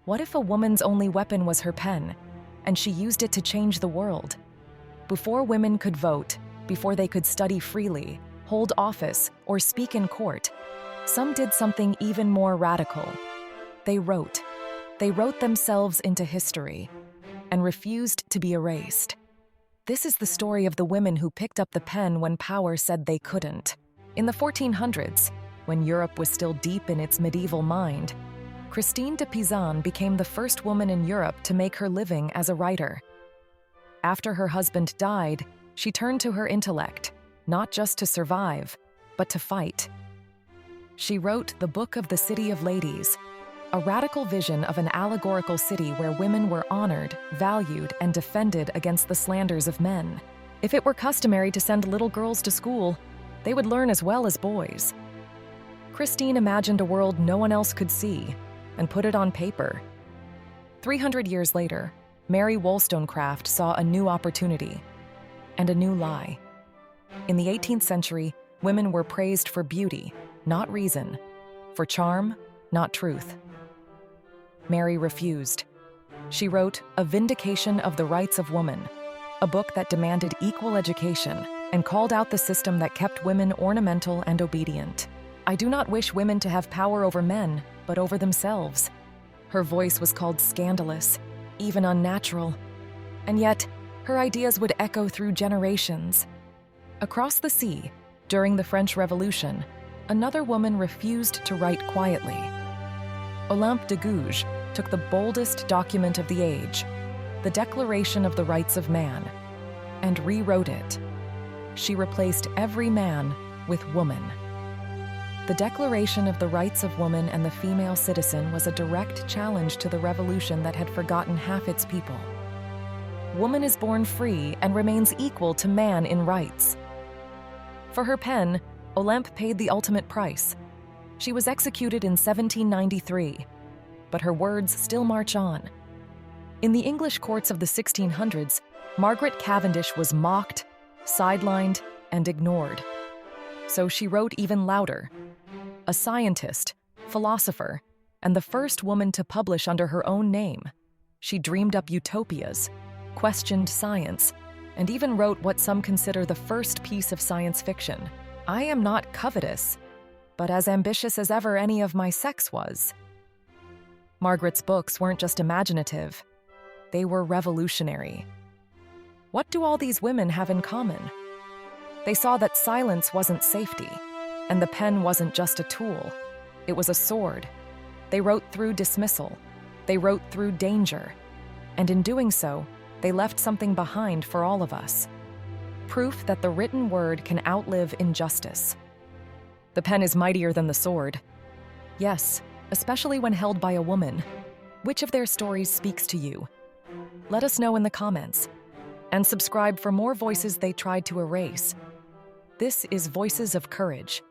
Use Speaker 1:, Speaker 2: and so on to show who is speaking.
Speaker 1: What if a woman's only weapon was her pen, and she used it to change the world? Before women could vote, before they could study freely, hold office, or speak in court, some did something even more radical. They wrote. They wrote themselves into history and refused to be erased. This is the story of the women who picked up the pen when power said they couldn't. In the 1400s, when Europe was still deep in its medieval mind, Christine de Pizan became the first woman in Europe to make her living as a writer. After her husband died, she turned to her intellect, not just to survive, but to fight. She wrote the Book of the City of Ladies, a radical vision of an allegorical city where women were honored, valued, and defended against the slanders of men. If it were customary to send little girls to school, they would learn as well as boys. Christine imagined a world no one else could see and put it on paper. 300 years later, Mary Wollstonecraft saw a new opportunity and a new lie. In the 18th century, women were praised for beauty, not reason, for charm, not truth. Mary refused. She wrote A Vindication of the Rights of Woman, a book that demanded equal education and called out the system that kept women ornamental and obedient. I do not wish women to have power over men, but over themselves. Her voice was called scandalous, even unnatural. And yet, her ideas would echo through generations. Across the sea, during the French Revolution, another woman refused to write quietly. Olympe de Gouges took the boldest document of the age, the Declaration of the Rights of Man, and rewrote it. She replaced every man with woman. The Declaration of the Rights of Woman and the Female Citizen was a direct challenge to the revolution that had forgotten half its people. Woman is born free and remains equal to man in rights. For her pen, Olympe paid the ultimate price. She was executed in 1793, but her words still march on. In the English courts of the 1600s, Margaret Cavendish was mocked, sidelined, and ignored. So she wrote even louder. A scientist, philosopher, and the first woman to publish under her own name, she dreamed up utopias, questioned science, and even wrote what some consider the first piece of science fiction. I am not covetous, but as ambitious as ever any of my sex was. Margaret's books weren't just imaginative, they were revolutionary. What do all these women have in common? They saw that silence wasn't safety, and the pen wasn't just a tool, it was a sword. They wrote through dismissal, they wrote through danger, and in doing so, they left something behind for all of us. Proof that the written word can outlive injustice. The pen is mightier than the sword. Yes, especially when held by a woman. Which of their stories speaks to you? Let us know in the comments. And subscribe for more voices they tried to erase. This is Voices of Courage.